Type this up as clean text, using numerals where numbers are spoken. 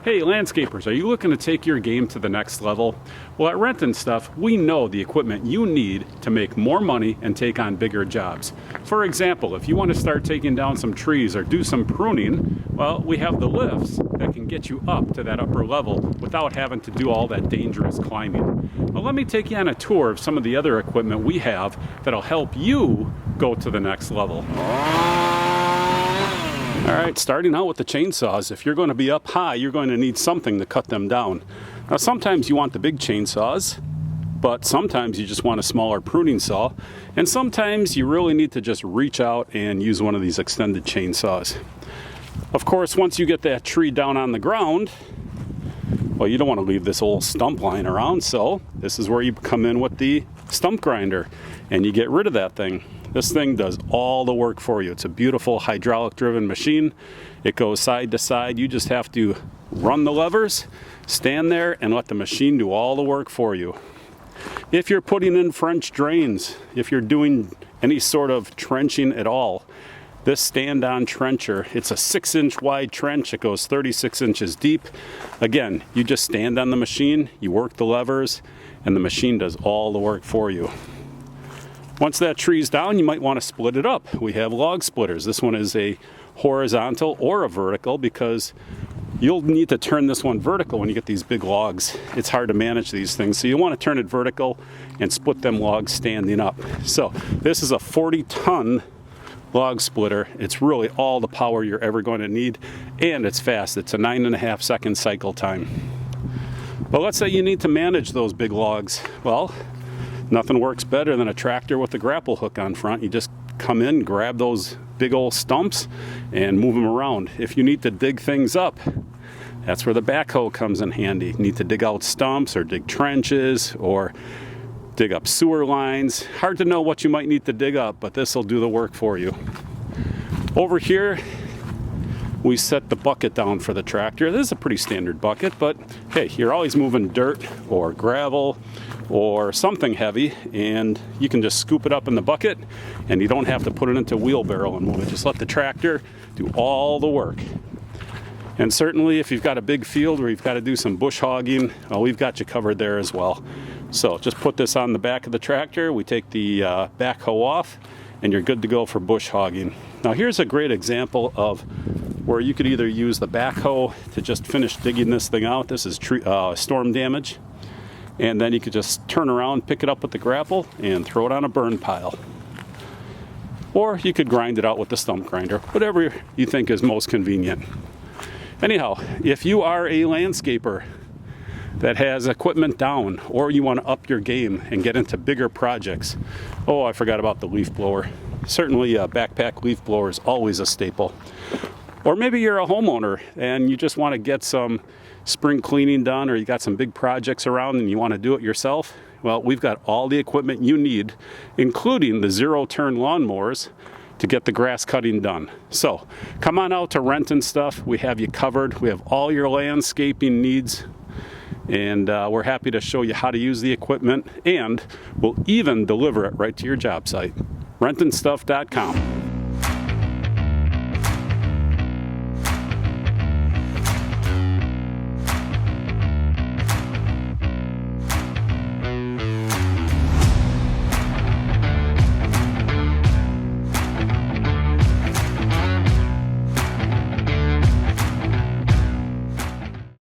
Hey landscapers, are you looking to take your game to the next level? Well, at Renton Stuff, we know the equipment you need to make more money and take on bigger jobs. For example, if you want to start taking down some trees or do some pruning, well, we have the lifts that can get you up to that upper level without having to do all that dangerous climbing. Well, let me take you on a tour of some of the other equipment we have that'll help you go to the next level. All right, starting out with the chainsaws. If you're going to be up high, you're going to need something to cut them down. Now, sometimes you want the big chainsaws, but sometimes you just want a smaller pruning saw, and sometimes you really need to just reach out and use one of these extended chainsaws. Of course, once you get that tree down on the ground, well, you don't want to leave this old stump lying around, so this is where you come in with the stump grinder, and you get rid of that thing. This thing does all the work for you. It's a beautiful hydraulic driven machine. It goes side to side. You just have to run the levers, stand there, and let the machine do all the work for you. If you're putting in French drains, if you're doing any sort of trenching at all, this stand-on trencher, it's a 6-inch wide trench. It goes 36 inches deep. Again, you just stand on the machine, you work the levers, and the machine does all the work for you. Once that tree's down, you might want to split it up. We have log splitters. This one is a horizontal or a vertical because you'll need to turn this one vertical when you get these big logs. It's hard to manage these things, so you want to turn it vertical and split them logs standing up. So this is a 40-ton log splitter. It's really all the power you're ever going to need, and it's fast. It's a 9.5 second cycle time. But let's say you need to manage those big logs. Well, nothing works better than a tractor with a grapple hook on front. You just come in, grab those big old stumps and move them around. If you need to dig things up, that's where the backhoe comes in handy. You need to dig out stumps or dig trenches or dig up sewer lines. Hard to know what you might need to dig up, but this will do the work for you. Over here, we set the bucket down for the tractor. This is a pretty standard bucket, but hey, you're always moving dirt or gravel or something heavy, and you can just scoop it up in the bucket, and you don't have to put it into a wheelbarrow and move it. Just let the tractor do all the work. And certainly if you've got a big field where you've got to do some bush hogging, well, we've got you covered there as well. So just put this on the back of the tractor, we take the backhoe off, and you're good to go for bush hogging. Now here's a great example of where you could either use the backhoe to just finish digging this thing out. This is storm damage. And then you could just turn around, pick it up with the grapple, and throw it on a burn pile. Or you could grind it out with the stump grinder, whatever you think is most convenient. Anyhow, if you are a landscaper that has equipment down, or you want to up your game and get into bigger projects, oh, I forgot about the leaf blower. Certainly a backpack leaf blower is always a staple. Or maybe you're a homeowner and you just want to get some spring cleaning done, or you got some big projects around and you want to do it yourself. Well, we've got all the equipment you need, including the zero-turn lawnmowers, to get the grass cutting done. So come on out to Renton Stuff. We have you covered. We have all your landscaping needs, and we're happy to show you how to use the equipment, and we'll even deliver it right to your job site. RentonStuff.com.